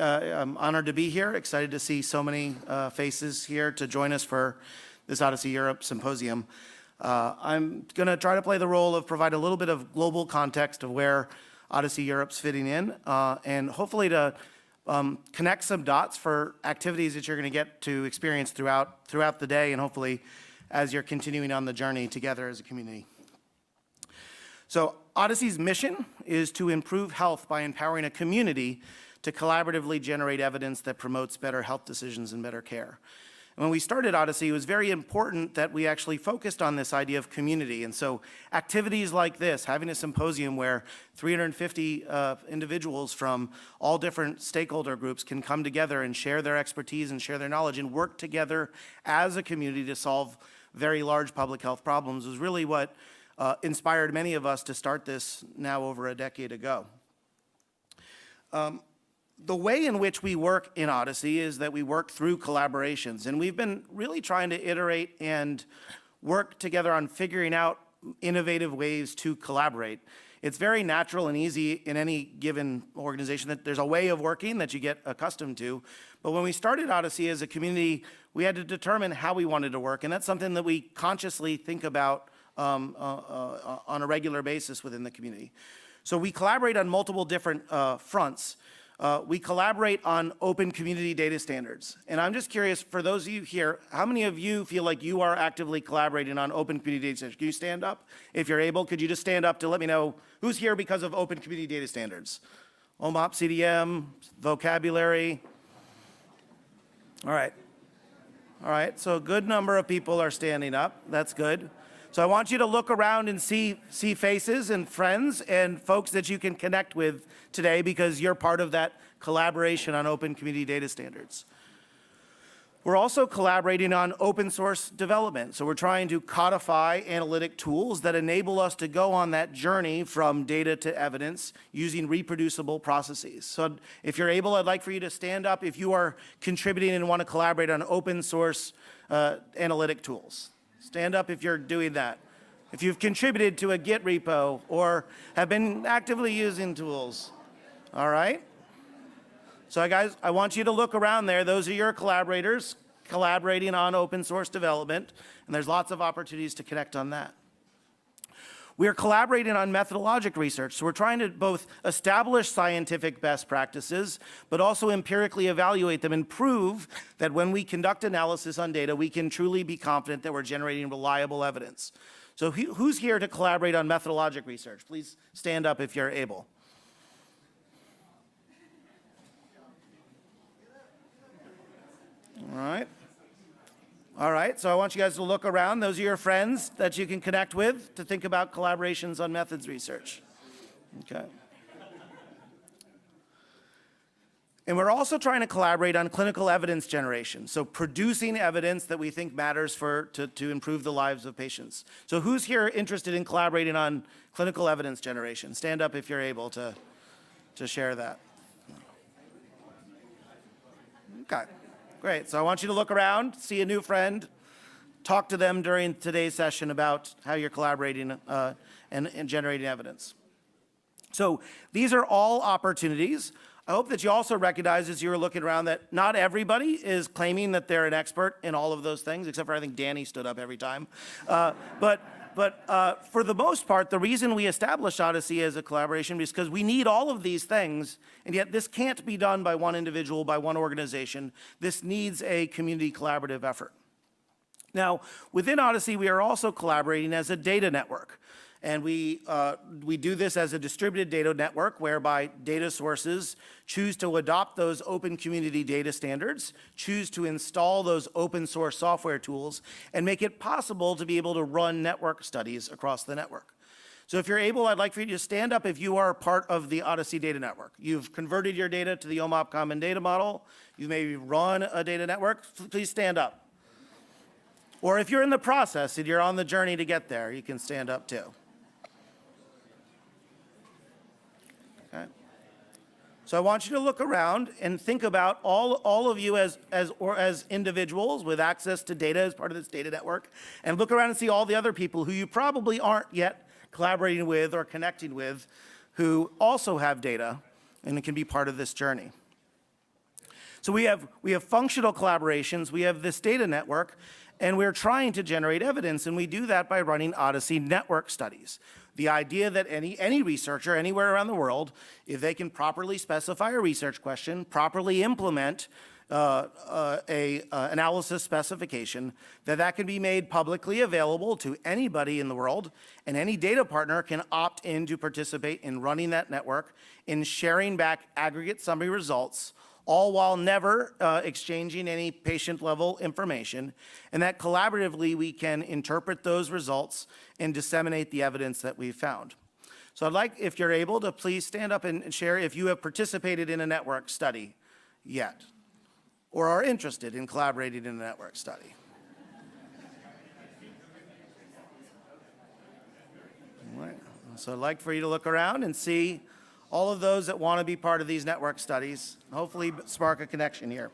I'm honored to be here, excited to see so many faces here to join us for this OHDSI Europe Symposium. I'm going to try to play the role of provide a little bit of global context of where OHDSI Europe's fitting in, and hopefully to connect some dots for activities that you're going to get to experience throughout the day, and hopefully as you're continuing on the journey together as a community. So OHDSI's mission is to improve health by empowering a community to collaboratively generate evidence that promotes better health decisions and better care. And when we started OHDSI, it was very important that we actually focused on this idea of community. And so activities like this, having a symposium where 350 individuals from all different stakeholder groups can come together and share their expertise and share their knowledge and work together as a community to solve very large public health problems, was really what inspired many of us to start this now over a decade ago. The way in which we work in OHDSI is that we work through collaborations, and we've been really trying to iterate and work together on figuring out innovative ways to collaborate. It's very natural and easy in any given organization that there's a way of working that you get accustomed to, but when we started OHDSI as a community, we had to determine how we wanted to work, and that's something that we consciously think about on a regular basis within the community. So we collaborate on multiple different fronts. We collaborate on open community data standards. And I'm just curious, for those of you here, how many of you feel like you are actively collaborating on open community data standards? Can you stand up? If you're able, could you just stand up to let me know who's here because of open community data standards? OMOP, CDM, vocabulary. All right. All right, so a good number of people are standing up. That's good. So I want you to look around and see faces and friends and folks that you can connect with today, because you're part of that collaboration on open community data standards. We're also collaborating on open source development. So we're trying to codify analytic tools that enable us to go on that journey from data to evidence using reproducible processes. So if you're able, I'd like for you to stand up if you are contributing and want to collaborate on open source analytic tools. Stand up if you're doing that. If you've contributed to a Git repo or have been actively using tools. All right? So guys, I want you to look around there. Those are your collaborators collaborating on open source development, and there's lots of opportunities to connect on that. We are collaborating on methodological research. So we're trying to both establish scientific best practices, but also empirically evaluate them and prove that when we conduct analysis on data, we can truly be confident that we're generating reliable evidence. So who's here to collaborate on methodological research? Please stand up if you're able. All right. All right, so I want you guys to look around. Those are your friends that you can connect with to think about collaborations on methods research. Okay. And we're also trying to collaborate on clinical evidence generation, so producing evidence that we think matters to improve the lives of patients. So who's here interested in collaborating on clinical evidence generation? Stand up if you're able to share that. Okay. Great, so I want you to look around, see a new friend, talk to them during today's session about how you're collaborating and generating evidence. So these are all opportunities. I hope that you also recognize as you're looking around that not everybody is claiming that they're an expert in all of those things, except for I think Danny stood up every time. But for the most part, the reason we established OHDSI as a collaboration is because we need all of these things, and yet this can't be done by one individual, by one organization. This needs a community collaborative effort. Now, within OHDSI, we are also collaborating as a data network. And we do this as a distributed data network whereby data sources choose to adopt those open community data standards, choose to install those open source software tools, and make it possible to be able to run network studies across the network. So if you're able, I'd like for you to stand up if you are part of the OHDSI data network. You've converted your data to the OMOP Common Data Model. You maybe run a data network. Please stand up. Or if you're in the process and you're on the journey to get there, you can stand up too. Okay. So I want you to look around and think about all of you as individuals with access to data as part of this data network, and look around and see all the other people who you probably aren't yet collaborating with or connecting with who also have data and can be part of this journey. So we have functional collaborations, we have this data network, and we're trying to generate evidence, and we do that by running OHDSI network studies. The idea that any researcher anywhere around the world, if they can properly specify a research question, properly implement analysis specification, that can be made publicly available to anybody in the world, and any data partner can opt in to participate in running that network, in sharing back aggregate summary results, all while never exchanging any patient-level information, and that collaboratively we can interpret those results and disseminate the evidence that we've found. So I'd like, if you're able, to please stand up and share if you have participated in a network study yet, or are interested in collaborating in a network study. All right. So I'd like for you to look around and see all of those that want to be part of these network studies, hopefully spark a connection here.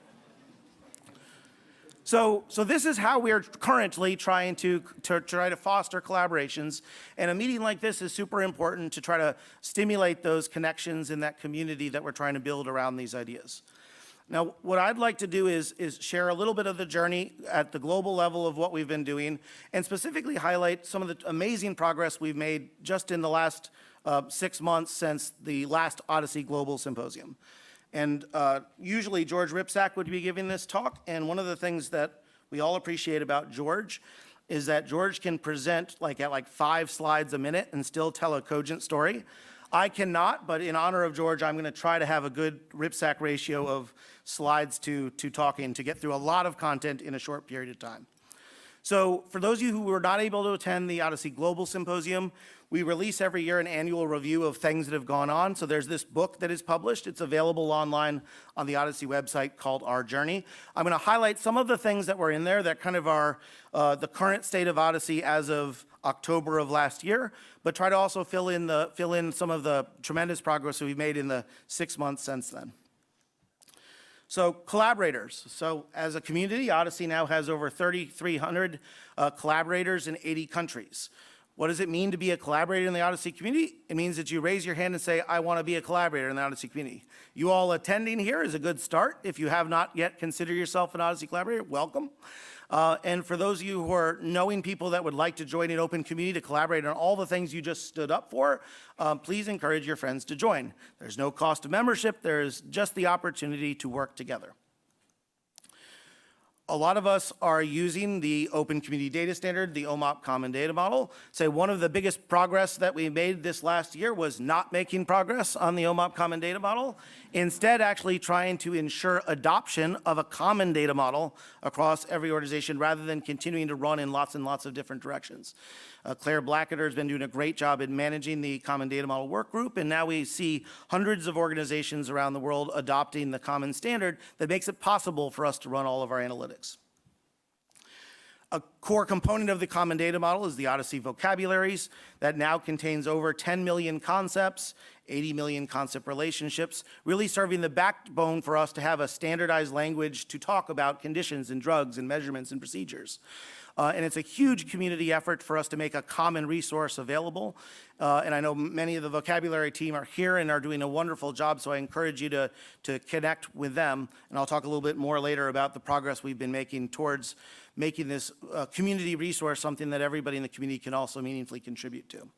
So this is how we're currently trying to foster collaborations, and a meeting like this is super important to try to stimulate those connections in that community that we're trying to build around these ideas. Now, what I'd like to do is share a little bit of the journey at the global level of what we've been doing, and specifically highlight some of the amazing progress we've made just in the last 6 months since the last OHDSI Global Symposium. And usually George Ripsack would be giving this talk, and one of the things that we all appreciate about George is that George can present at 5 slides a minute and still tell a cogent story. I cannot, but in honor of George, I'm going to try to have a good Ripsack ratio of slides to talking to get through a lot of content in a short period of time. So for those of you who were not able to attend the OHDSI Global Symposium, we release every year an annual review of things that have gone on. So there's this book that is published. It's available online on the OHDSI website called Our Journey. I'm going to highlight some of the things that were in there that kind of are the current state of OHDSI as of October of last year, but try to also fill in some of the tremendous progress that we've made in the 6 months since then. So collaborators. So as a community, OHDSI now has over 3,300 collaborators in 80 countries. What does it mean to be a collaborator in the OHDSI community? It means that you raise your hand and say, I want to be a collaborator in the OHDSI community. You all attending here is a good start. If you have not yet considered yourself an OHDSI collaborator, welcome. And for those of you who are knowing people that would like to join an open community to collaborate on all the things you just stood up for, please encourage your friends to join. There's no cost of membership. There's just the opportunity to work together. A lot of us are using the Open Community Data Standard, the OMOP Common Data Model. So one of the biggest progress that we made this last year was not making progress on the OMOP Common Data Model. Instead, actually trying to ensure adoption of a common data model across every organization rather than continuing to run in lots and lots of different directions. Claire Blacketer has been doing a great job in managing the Common Data Model work group, and now we see hundreds of organizations around the world adopting the common standard that makes it possible for us to run all of our analytics. A core component of the Common Data Model is the OHDSI vocabularies that now contains over 10 million concepts, 80 million concept relationships, really serving the backbone for us to have a standardized language to talk about conditions and drugs and measurements and procedures. And it's a huge community effort for us to make a common resource available. And I know many of the vocabulary team are here and are doing a wonderful job, so I encourage you to connect with them. And I'll talk a little bit more later about the progress we've been making towards making this community resource something that everybody in the community can also meaningfully contribute to.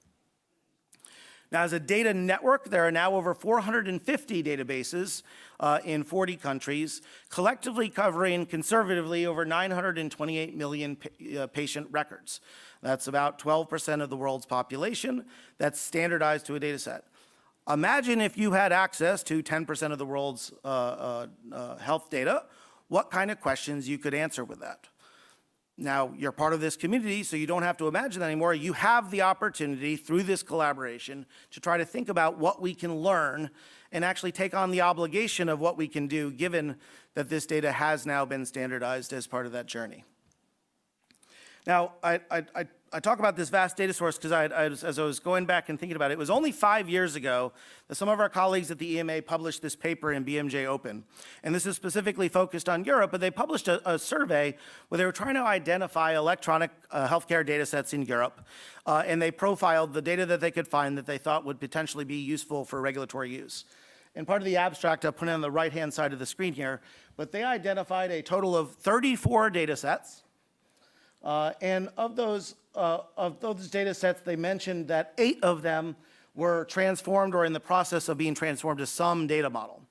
Now, as a data network, there are now over 450 databases in 40 countries, collectively covering conservatively over 928 million patient records. That's about 12% of the world's population that's standardized to a data set. Imagine if you had access to 10% of the world's health data, what kind of questions you could answer with that. Now, you're part of this community, so you don't have to imagine that anymore. You have the opportunity through this collaboration to try to think about what we can learn and actually take on the obligation of what we can do, given that this data has now been standardized as part of that journey. Now, I talk about this vast data source because as I was going back and thinking about it, it was only 5 years ago that some of our colleagues at the EMA published this paper in BMJ Open. And this is specifically focused on Europe, but they published a survey where they were trying to identify electronic healthcare data sets in Europe. And they profiled the data that they could find that they thought would potentially be useful for regulatory use. And part of the abstract I put on the right-hand side of the screen here, but they identified a total of 34 data sets. And of those data sets, they mentioned that 8 of them were transformed or in the process of being transformed to some data model.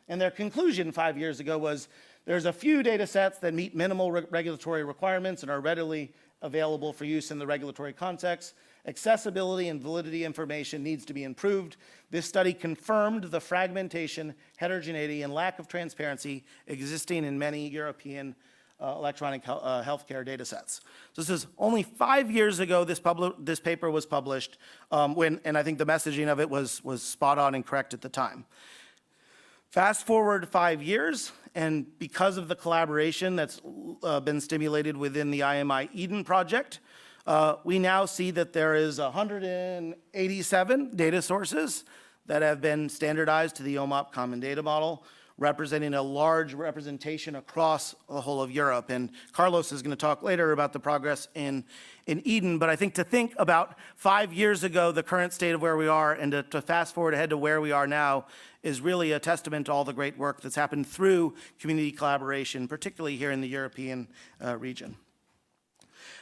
And their conclusion 5 years ago was there's a few data sets that meet minimal regulatory requirements and are readily available for use in the regulatory context. Accessibility and validity information needs to be improved. This study confirmed the fragmentation, heterogeneity, and lack of transparency existing in many European electronic healthcare data sets. So this is only 5 years ago this paper was published, and I think the messaging of it was spot on and correct at the time. Fast forward 5 years, and because of the collaboration that's been stimulated within the IMI Eden project, we now see that there is 187 data sources that have been standardized to the OMOP Common Data Model, representing a large representation across the whole of Europe. And Carlos is going to talk later about the progress in Eden, but I think to think about 5 years ago, the current state of where we are, and to fast forward ahead to where we are now is really a testament to all the great work that's happened through community collaboration, particularly here in the European region.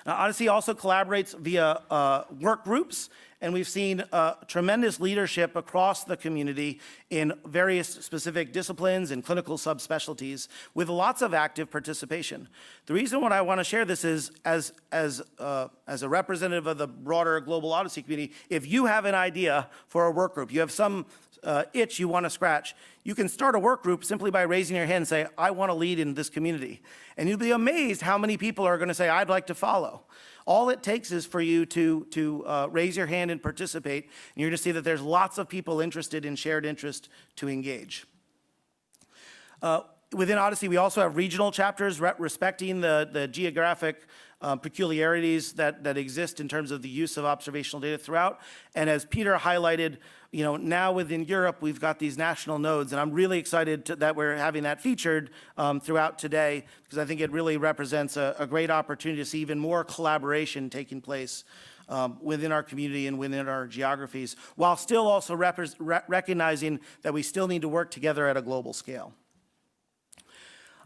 OHDSI also collaborates via work groups, and we've seen tremendous leadership across the community in various specific disciplines and clinical subspecialties with lots of active participation. The reason why I want to share this is as a representative of the broader global OHDSI community, if you have an idea for a work group, you have some itch you want to scratch, you can start a work group simply by raising your hand and say, I want to lead in this community. And you'll be amazed how many people are going to say, I'd like to follow. All it takes is for you to raise your hand and participate, and you're going to see that there's lots of people interested in shared interest to engage. Within OHDSI, we also have regional chapters respecting the geographic peculiarities that exist in terms of the use of observational data throughout. And as Peter highlighted, now within Europe, we've got these national nodes, and I'm really excited that we're having that featured throughout today, because I think it really represents a great opportunity to see even more collaboration taking place within our community and within our geographies, while still also recognizing that we still need to work together at a global scale.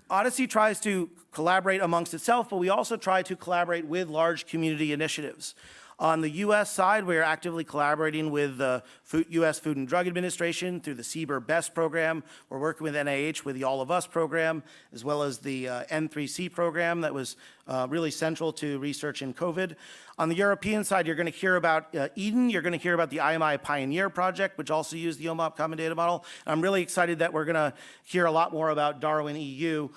OHDSI tries to collaborate amongst itself, but we also try to collaborate with large community initiatives. On the U.S. side, we are actively collaborating with the U.S. Food and Drug Administration through the CBER BEST program. We're working with NIH with the All of Us program, as well as the N3C program that was really central to research in COVID. On the European side, you're going to hear about Eden. You're going to hear about the IMI Pioneer project, which also used the OMOP Common Data Model. And I'm really excited that we're going to hear a lot more about Darwin EU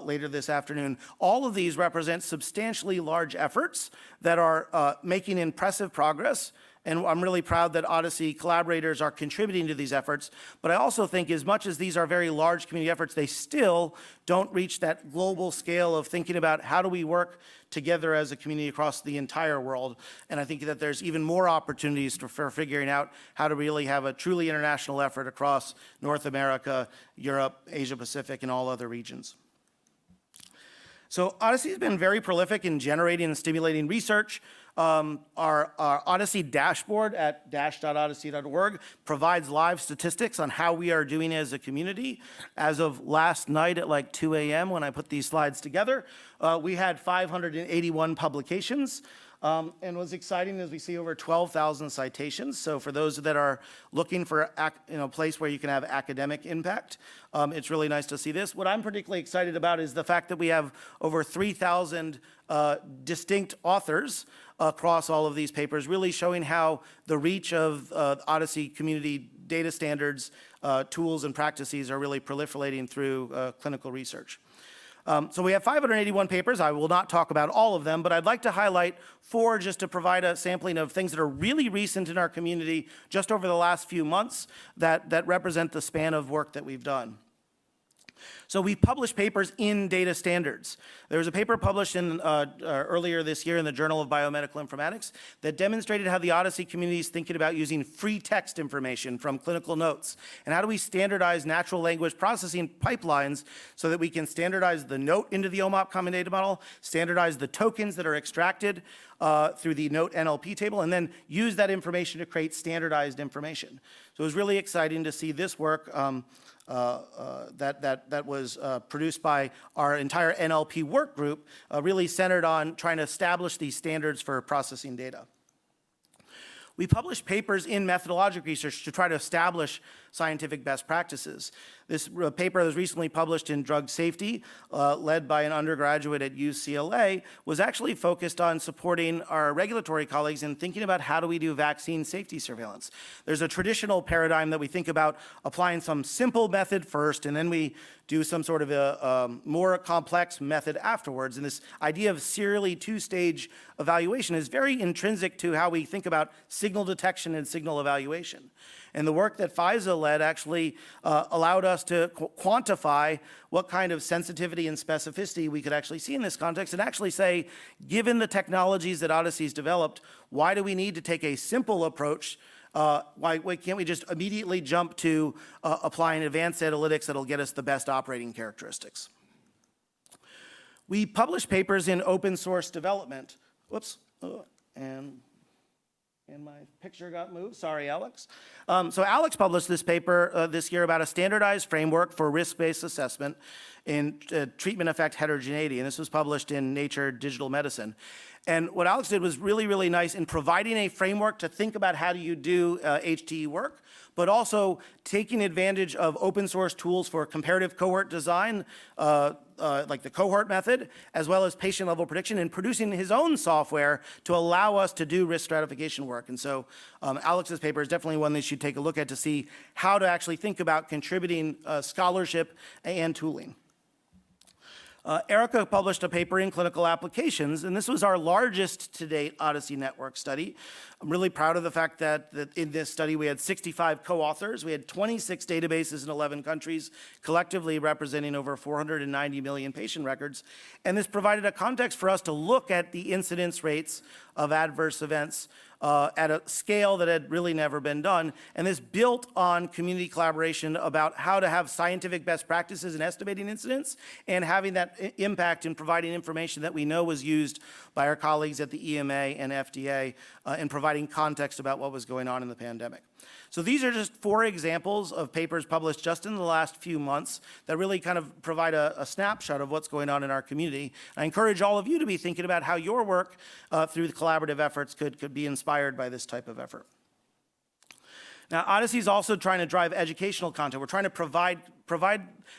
later this afternoon. All of these represent substantially large efforts that are making impressive progress. And I'm really proud that OHDSI collaborators are contributing to these efforts. But I also think as much as these are very large community efforts, they still don't reach that global scale of thinking about how do we work together as a community across the entire world. And I think that there's even more opportunities for figuring out how to really have a truly international effort across North America, Europe, Asia Pacific, and all other regions. So OHDSI has been very prolific in generating and stimulating research. Our OHDSI dashboard at dash.ohdsi.org provides live statistics on how we are doing as a community. As of last night at like 2 a.m. when I put these slides together, we had 581 publications. And what's exciting is we see over 12,000 citations. So for those that are looking for a place where you can have academic impact, it's really nice to see this. What I'm particularly excited about is the fact that we have over 3,000 distinct authors across all of these papers, really showing how the reach of OHDSI community data standards, tools, and practices are really proliferating through clinical research. So we have 581 papers. I will not talk about all of them, but I'd like to highlight 4 just to provide a sampling of things that are really recent in our community just over the last few months that represent the span of work that we've done. So we publish papers in data standards. There was a paper published earlier this year in the Journal of Biomedical Informatics that demonstrated how the OHDSI community is thinking about using free text information from clinical notes. And how do we standardize natural language processing pipelines so that we can standardize the note into the OMOP Common Data Model, standardize the tokens that are extracted through the note NLP table, and then use that information to create standardized information. So it was really exciting to see this work that was produced by our entire NLP work group, really centered on trying to establish these standards for processing data. We publish papers in methodological research to try to establish scientific best practices. This paper was recently published in Drug Safety, led by an undergraduate at UCLA, was actually focused on supporting our regulatory colleagues in thinking about how do we do vaccine safety surveillance. There's a traditional paradigm that we think about applying some simple method first, and then we do some sort of a more complex method afterwards. And this idea of serially two-stage evaluation is very intrinsic to how we think about signal detection and signal evaluation. And the work that FISA led actually allowed us to quantify what kind of sensitivity and specificity we could actually see in this context, and actually say, given the technologies that OHDSI's developed, why do we need to take a simple approach? Why can't we just immediately jump to applying advanced analytics that'll get us the best operating characteristics? We publish papers in open source development. Whoops, and my picture got moved. Sorry, Alex. So Alex published this paper this year about a standardized framework for risk-based assessment in treatment effect heterogeneity, and this was published in Nature Digital Medicine. And what Alex did was really, really nice in providing a framework to think about how do you do HTE work, but also taking advantage of open source tools for comparative cohort design, like the cohort method, as well as patient level prediction, and producing his own software to allow us to do risk stratification work. And so Alex's paper is definitely one that you should take a look at to see how to actually think about contributing scholarship and tooling. Erica published a paper in Clinical Applications, and this was our largest to date OHDSI network study. I'm really proud of the fact that in this study we had 65 co-authors. We had 26 databases in 11 countries, collectively representing over 490 million patient records. And this provided a context for us to look at the incidence rates of adverse events at a scale that had really never been done. And this built on community collaboration about how to have scientific best practices in estimating incidents and having that impact in providing information that we know was used by our colleagues at the EMA and FDA in providing context about what was going on in the pandemic. So these are just 4 examples of papers published just in the last few months that really kind of provide a snapshot of what's going on in our community. I encourage all of you to be thinking about how your work through the collaborative efforts could be inspired by this type of effort. Now, OHDSI is also trying to drive educational content. We're trying to provide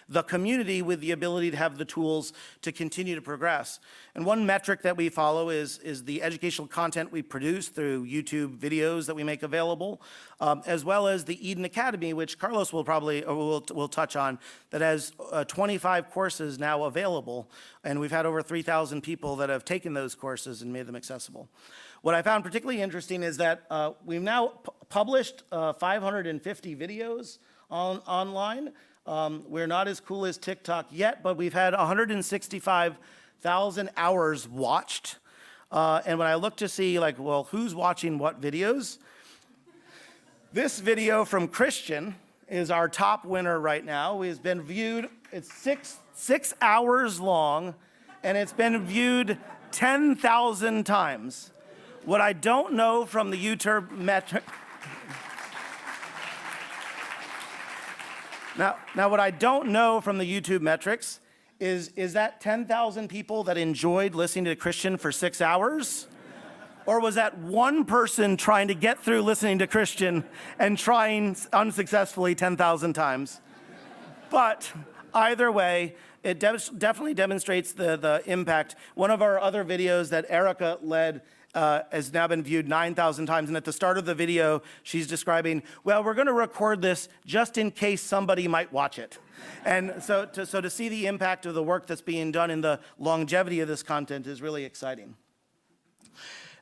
the community with the ability to have the tools to continue to progress. And one metric that we follow is the educational content we produce through YouTube videos that we make available, as well as the Eden Academy, which Carlos will will touch on, that has 25 courses now available. And we've had over 3,000 people that have taken those courses and made them accessible. What I found particularly interesting is that we've now published 550 videos online. We're not as cool as TikTok yet, but we've had 165,000 hours watched. And when I look to see, like, well, who's watching what videos? This video from Christian is our top winner right now. It's been viewed, it's six hours long, and it's been viewed 10,000 times. What I don't know from the YouTube metric... Now, what I don't know from the YouTube metrics is that 10,000 people that enjoyed listening to Christian for 6 hours? Or was that one person trying to get through listening to Christian and trying unsuccessfully 10,000 times? But either way, it definitely demonstrates the impact. One of our other videos that Erica led has now been viewed 9,000 times. And at the start of the video, she's describing, well, we're going to record this just in case somebody might watch it. And so to see the impact of the work that's being done and the longevity of this content is really exciting.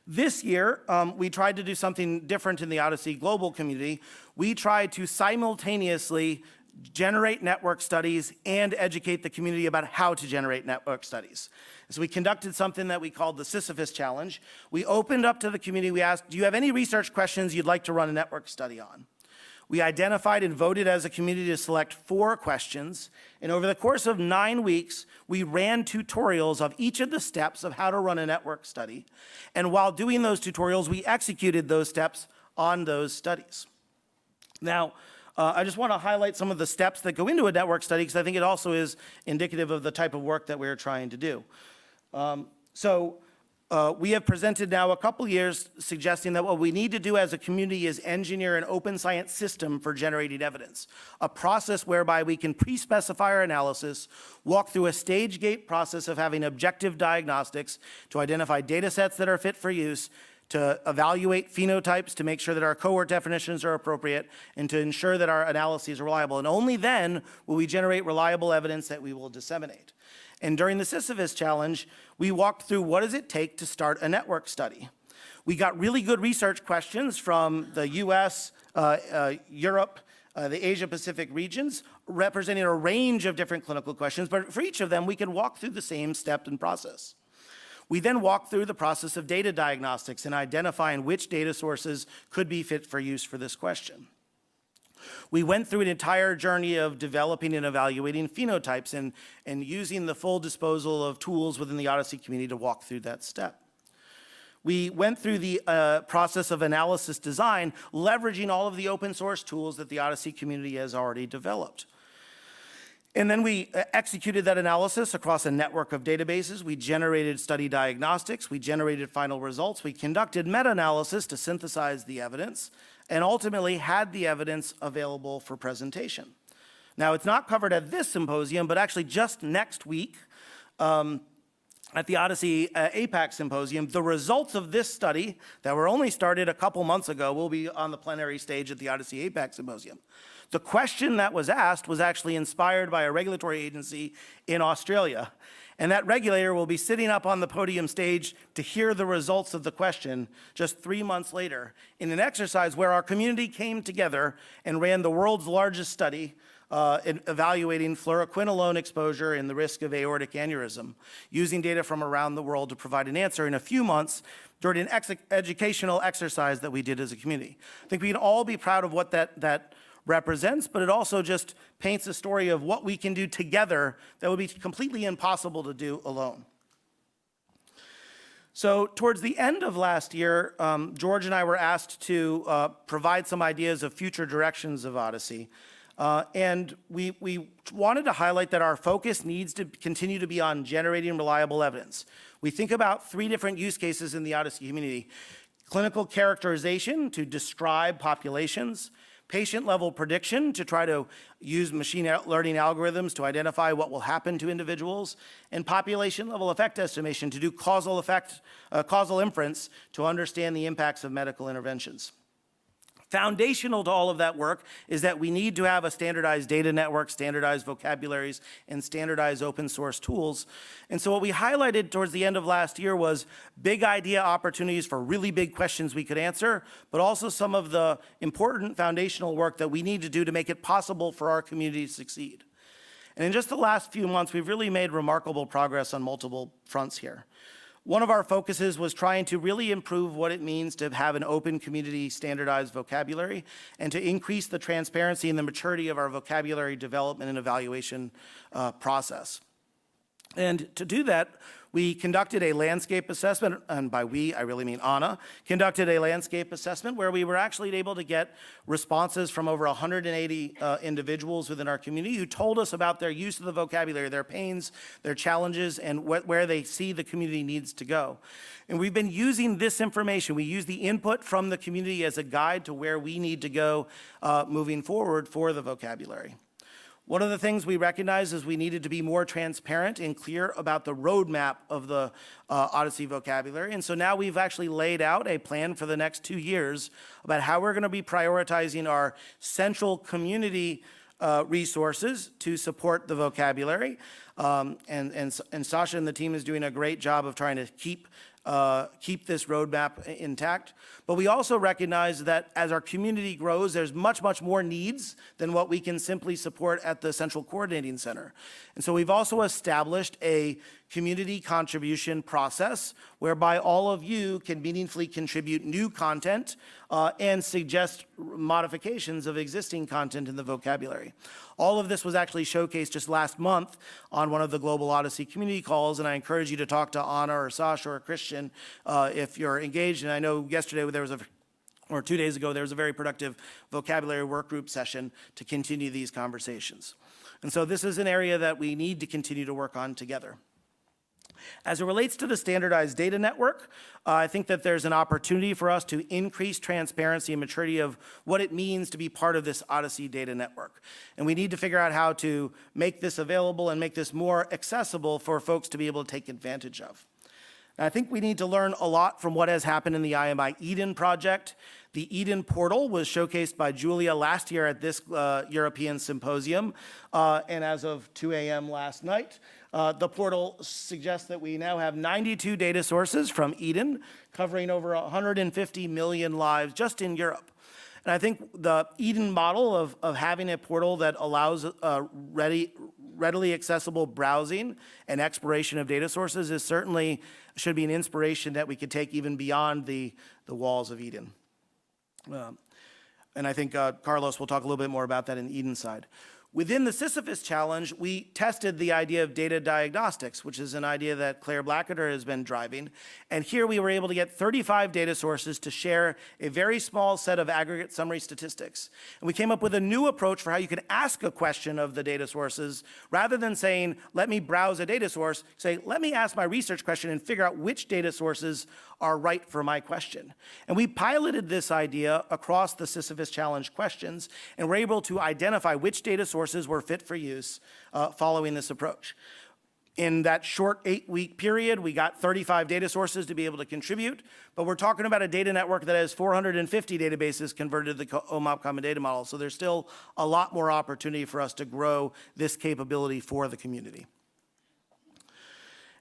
This year, we tried to do something different in the OHDSI global community. We tried to simultaneously generate network studies, and educate the community about how to generate network studies. So we conducted something that we called the Sisyphus challenge. We opened up to the community, we asked, do you have any research questions you'd like to run a network study on? We identified and voted as a community to select 4 questions, and over the course of 9 weeks, we ran tutorials of each of the steps of how to run a network study. And while doing those tutorials, we executed those steps on those studies. Now, I just want to highlight some of the steps that go into a network study because I think it also is indicative of the type of work that we're trying to do. We have presented now a couple years suggesting that what we need to do as a community is engineer an open science system for generating evidence, a process whereby we can pre-specify our analysis, walk through a stage gate process of having objective diagnostics to identify data sets that are fit for use, to evaluate phenotypes to make sure that our cohort definitions are appropriate, and to ensure that our analyses are reliable. And only then will we generate reliable evidence that we will disseminate. And during the Sisyphus challenge, we walked through what does it take to start a network study. We got really good research questions from the US, Europe, the Asia-Pacific regions, representing a range of different clinical questions, but for each of them, we can walk through the same step and process. We then walked through the process of data diagnostics and identifying which data sources could be fit for use for this question. We went through an entire journey of developing and evaluating phenotypes and using the full disposal of tools within the OHDSI community to walk through that step. We went through the process of analysis design, leveraging all of the open source tools that the OHDSI community has already developed. And then we executed that analysis across a network of databases. We generated study diagnostics. We generated final results. We conducted meta-analysis to synthesize the evidence, and ultimately had the evidence available for presentation. Now, it's not covered at this symposium, but actually just next week at the OHDSI APAC Symposium, the results of this study that were only started a couple months ago will be on the plenary stage at the OHDSI APAC Symposium. The question that was asked was actually inspired by a regulatory agency in Australia. And that regulator will be sitting up on the podium stage to hear the results of the question just 3 months later in an exercise where our community came together and ran the world's largest study in evaluating fluoroquinolone exposure and the risk of aortic aneurysm, using data from around the world to provide an answer in a few months during an educational exercise that we did as a community. I think we can all be proud of what that represents, but it also just paints a story of what we can do together that would be completely impossible to do alone. So towards the end of last year, George and I were asked to provide some ideas of future directions of OHDSI. And we wanted to highlight that our focus needs to continue to be on generating reliable evidence. We think about 3 different use cases in the OHDSI community: clinical characterization to describe populations, patient-level prediction to try to use machine learning algorithms to identify what will happen to individuals, and population-level effect estimation to do causal inference to understand the impacts of medical interventions. Foundational to all of that work is that we need to have a standardized data network, standardized vocabularies, and standardized open source tools. And so what we highlighted towards the end of last year was big idea opportunities for really big questions we could answer, but also some of the important foundational work that we need to do to make it possible for our community to succeed. And in just the last few months, we've really made remarkable progress on multiple fronts here. One of our focuses was trying to really improve what it means to have an open community standardized vocabulary and to increase the transparency and the maturity of our vocabulary development and evaluation process. And to do that, we conducted a landscape assessment, and by we, I really mean Anna, conducted a landscape assessment where we were actually able to get responses from over 180 individuals within our community who told us about their use of the vocabulary, their pains, their challenges, and where they see the community needs to go. And we've been using this information. We use the input from the community as a guide to where we need to go moving forward for the vocabulary. One of the things we recognized is we needed to be more transparent and clear about the roadmap of the OHDSI vocabulary. And so now we've actually laid out a plan for the next 2 years about how we're going to be prioritizing our central community resources to support the vocabulary. And Sasha and the team is doing a great job of trying to keep keep this roadmap intact. But we also recognize that as our community grows, there's much, much more needs than what we can simply support at the Central Coordinating Center. And so we've also established a community contribution process whereby all of you can meaningfully contribute new content and suggest modifications of existing content in the vocabulary. All of this was actually showcased just last month on one of the Global OHDSI community calls, and I encourage you to talk to Anna or Sasha or Christian if you're engaged. And I know yesterday there was or 2 days ago, there was a very productive vocabulary work group session to continue these conversations. And so this is an area that we need to continue to work on together. As it relates to the standardized data network, I think that there's an opportunity for us to increase transparency and maturity of what it means to be part of this OHDSI data network. And we need to figure out how to make this available and make this more accessible for folks to be able to take advantage of. And I think we need to learn a lot from what has happened in the IMI Eden project. The Eden portal was showcased by Julia last year at this European Symposium, and as of 2 a.m. last night, the portal suggests that we now have 92 data sources from Eden, covering over 150 million lives just in Europe. And I think the Eden model of having a portal that allows readily accessible browsing and exploration of data sources is certainly should be an inspiration that we could take even beyond the walls of Eden. And I think Carlos will talk a little bit more about that in Eden's side. Within the Sisyphus challenge, we tested the idea of data diagnostics, which is an idea that Claire Blackadder has been driving. And here we were able to get 35 data sources to share a very small set of aggregate summary statistics. And we came up with a new approach for how you can ask a question of the data sources. Rather than saying, let me browse a data source, say, let me ask my research question and figure out which data sources are right for my question. And we piloted this idea across the Sisyphus challenge questions, and we're able to identify which data sources were fit for use following this approach. In that short 8-week period, we got 35 data sources to be able to contribute, but we're talking about a data network that has 450 databases converted to the OMOP Common Data Model, so there's still a lot more opportunity for us to grow this capability for the community.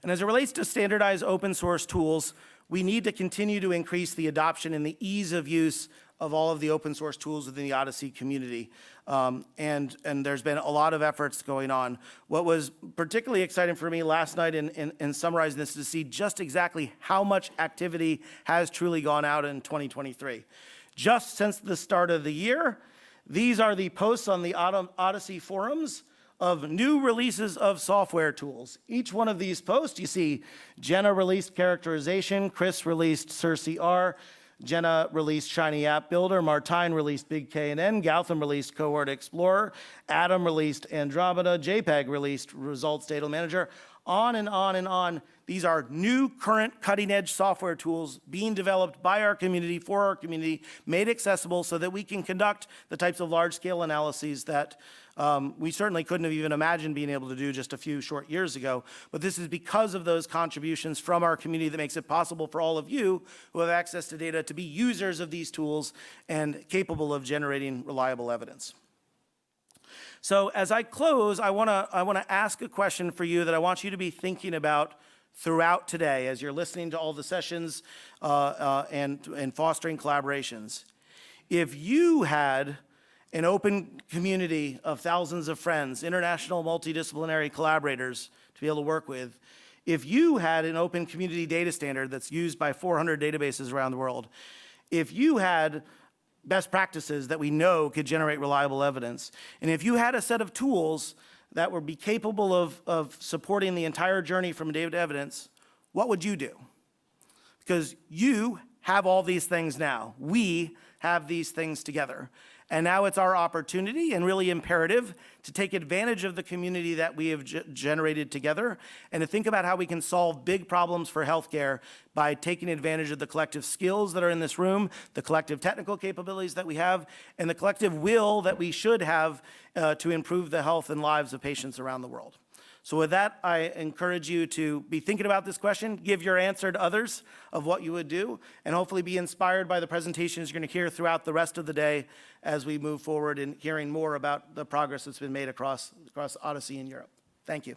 And as it relates to standardized open source tools, we need to continue to increase the adoption and the ease of use of all of the open source tools within the OHDSI community. And there's been a lot of efforts going on. What was particularly exciting for me last night in summarizing this is to see just exactly how much activity has truly gone out in 2023. Just since the start of the year, these are the posts on the OHDSI forums of new releases of software tools. Each one of these posts, you see Jenna released Characterization, Chris released CirCR, Jenna released Shiny App Builder, Martine released Big K&N, Gautam released Cohort Explorer, Adam released Andromeda, JPEG released Results Data Manager, on and on and on. These are new, current, cutting-edge software tools being developed by our community, for our community, made accessible so that we can conduct the types of large-scale analyses that we certainly couldn't have even imagined being able to do just a few short years ago. But this is because of those contributions from our community that makes it possible for all of you who have access to data to be users of these tools and capable of generating reliable evidence. So as I close, I want to ask a question for you that I want you to be thinking about throughout today as you're listening to all the sessions and fostering collaborations. If you had an open community of thousands of friends, international multidisciplinary collaborators to be able to work with, if you had an open community data standard that's used by 400 databases around the world, if you had best practices that we know could generate reliable evidence, and if you had a set of tools that would be capable of supporting the entire journey from data to evidence, what would you do? Because you have all these things now. We have these things together. And now it's our opportunity and really imperative to take advantage of the community that we have generated together and to think about how we can solve big problems for healthcare by taking advantage of the collective skills that are in this room, the collective technical capabilities that we have, and the collective will that we should have to improve the health and lives of patients around the world. So with that, I encourage you to be thinking about this question, give your answer to others of what you would do, and hopefully be inspired by the presentations you're going to hear throughout the rest of the day as we move forward in hearing more about the progress that's been made across OHDSI in Europe. Thank you.